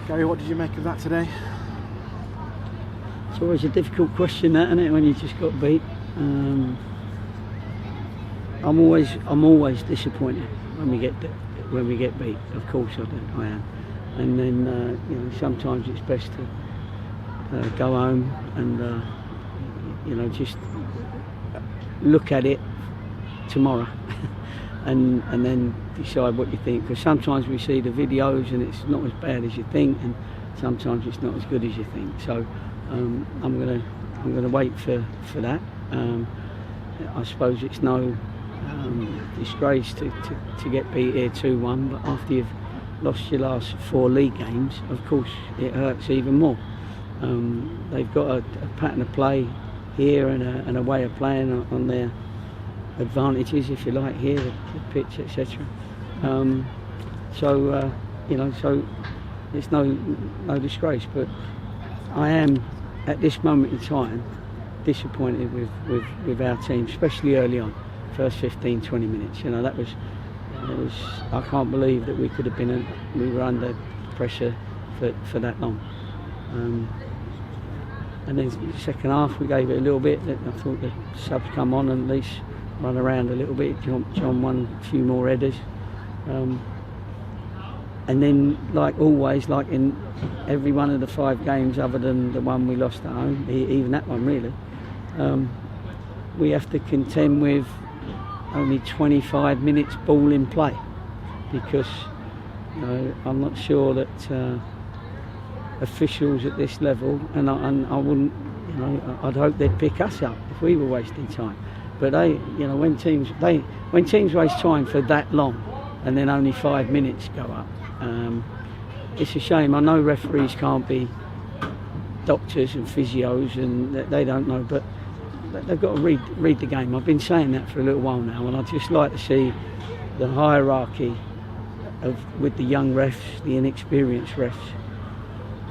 Gary, what did you make of that today? It's always a difficult question, that, isn't it, when you just got beat. I'm always disappointed when we get beat. Of course I am. And then you know, sometimes it's best to go home and you know, just look at it tomorrow and then decide what you think. Because sometimes we see the videos and it's not as bad as you think, and sometimes it's not as good as you think. So I'm gonna wait for that. I suppose it's no disgrace to get beat here 2-1, but after you've lost your last 4 league games, of course it hurts even more. They've got a pattern of play here and a way of playing on their advantages, if you like, here, the pitch, etc. So you know, so it's no disgrace, but I am at this moment in time disappointed with our team, especially early on, first 15-20 minutes. You know, that was I can't believe that we were under pressure for that long. And then the second half we gave it a little bit. I thought the subs come on and at least run around a little bit. John won a few more headers. And then, like always, like in every one of the 5 games other than the one we lost at home, even that one really, we have to contend with only 25 minutes ball in play, because you know, I'm not sure that officials at this level, and I wouldn't, you know, I'd hope they'd pick us up if we were wasting time. But they, you know, when teams waste time for that long and then only 5 minutes go up, it's a shame. I know referees can't be doctors and physios and they don't know, but they've got to read the game. I've been saying that for a little while now, and I'd just like to see the hierarchy with the young refs, the inexperienced refs,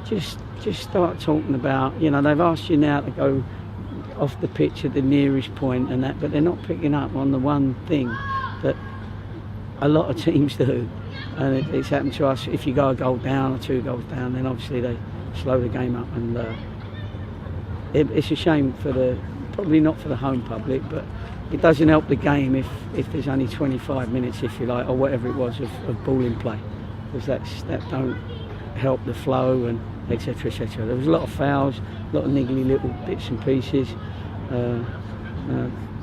just start talking about, you know, they've asked you now to go off the pitch at the nearest point and that, but they're not picking up on the one thing that a lot of teams do, and it's happened to us. If you go a goal down or 2 goals down, then obviously they slow the game up, and it's a shame probably not for the home public, but it doesn't help the game if there's only 25 minutes, if you like, or whatever it was, of ball in play, because that don't help the flow and etc, etc. There was a lot of fouls, a lot of niggly little bits and pieces.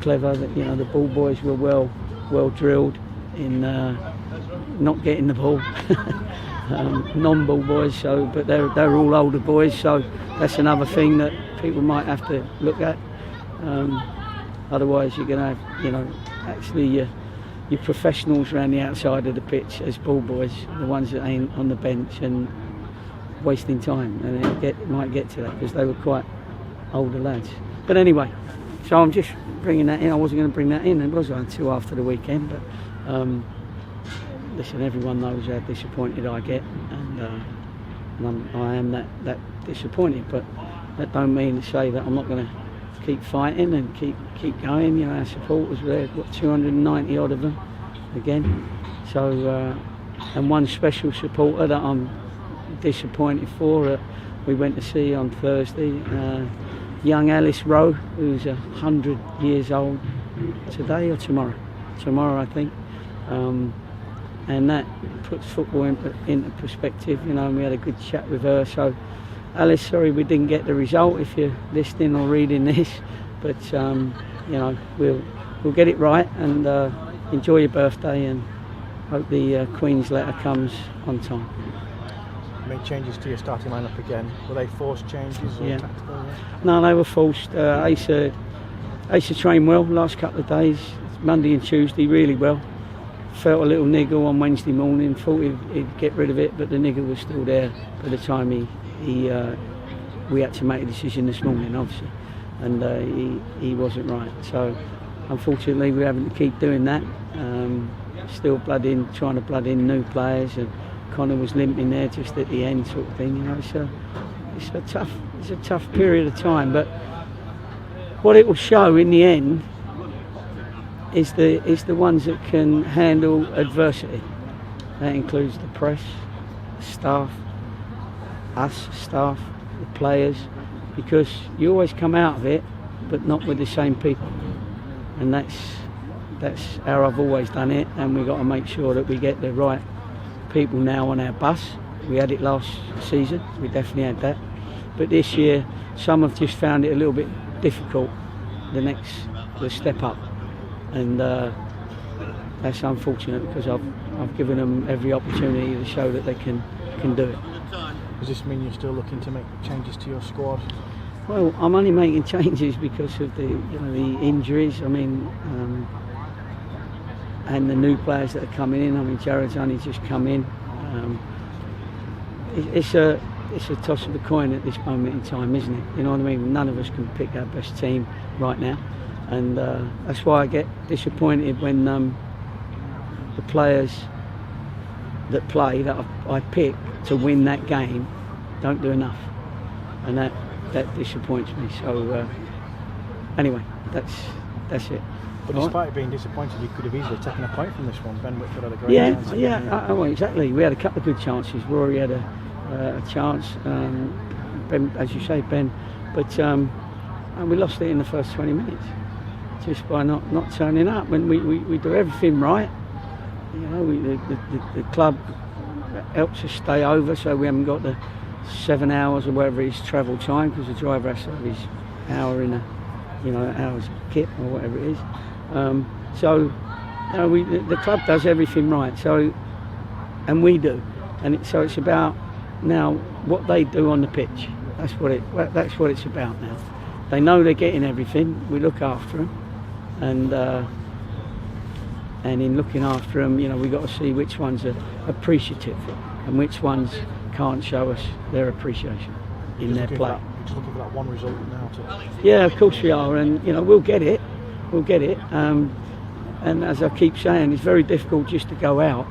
Clever that, you know, the ball boys were well drilled in not getting the ball. Non-ball boys, but they're all older boys, so that's another thing that people might have to look at. Otherwise, you're going to have, you know, actually your professionals around the outside of the pitch as ball boys, the ones that ain't on the bench and wasting time, and it might get to that because they were quite older lads. But anyway, so I'm just bringing that in. I wasn't going to bring that in, was I, until after the weekend, but listen, everyone knows how disappointed I get, and I am that disappointed, but that don't mean to say that I'm not going to keep fighting and keep going. You know, our supporters were there, what, 290 odd of them again, so and one special supporter that I'm disappointed for, we went to see on Thursday, young Alice Rowe, who's 100 years old today or tomorrow I think, and that puts football into perspective, you know, and we had a good chat with her. So Alice, sorry we didn't get the result if you're listening or reading this, but you know, we'll get it right, and enjoy your birthday, and hope the Queen's letter comes on time. Made changes to your starting lineup again. Were they forced changes or tactical? Yeah? No, they were forced. Asa trained well last couple of days, Monday and Tuesday, really well. Felt a little niggle on Wednesday morning, thought he'd get rid of it, but the niggle was still there by the time we had to make a decision this morning, obviously, and he wasn't right. So unfortunately we're having to keep doing that. Still trying to blood in new players, and Connor was limping there just at the end, sort of thing. You know, it's a tough period of time, but what it will show in the end is the ones that can handle adversity. That includes the press, the staff, us staff, the players, because you always come out of it, but not with the same people, and that's how I've always done it. And we've got to make sure that we get the right people now on our bus. We had it last season, we definitely had that, but this year some have just found it a little bit difficult, the step up, and that's unfortunate, because I've given them every opportunity to show that they can do it. Does this mean you're still looking to make changes to your squad? Well, I'm only making changes because of the injuries. I mean, and the new players that are coming in. I mean, Jared's only just come in. It's a toss of the coin at this moment in time, isn't it? You know what I mean? None of us can pick our best team right now, and that's why I get disappointed when the players that play, that I pick to win that game, don't do enough, and that disappoints me. So anyway, that's it. But despite it being disappointed, you could have easily taken a point from this one. Ben Whitford had a great chance. Well, exactly. We had a couple of good chances. Rory had a chance. Ben, as you say, Ben, but and we lost it in the first 20 minutes just by not turning up. When we do everything right, you know, the club helps us stay over, so we haven't got the 7 hours or whatever it is travel time, because the driver has to have his hour in hour's kit or whatever it is. So you know, the club does everything right. So, and we do, and so it's about now what they do on the pitch. That's what it's about now. They know they're getting everything. We look after them, and in looking after them, you know, we've got to see which ones are appreciative and which ones can't show us their appreciation in their play. You're just looking for that one result now. Yeah, of course we are, and you know, we'll get it. And as I keep saying, it's very difficult just to go out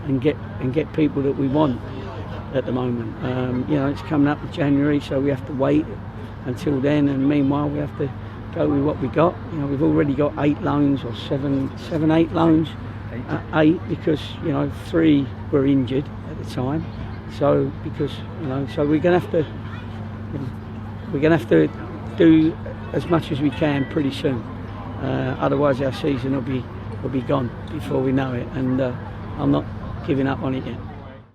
and get people that we want at the moment. You know, it's coming up with January, so we have to wait until then, and meanwhile we have to go with what we got. You know, we've already got 8 loans, or 8 loans. 8, because you know 3 were injured at the time. So because so we're gonna have to do as much as we can pretty soon. Otherwise, our season will be gone before we know it, and I'm not giving up on it yet.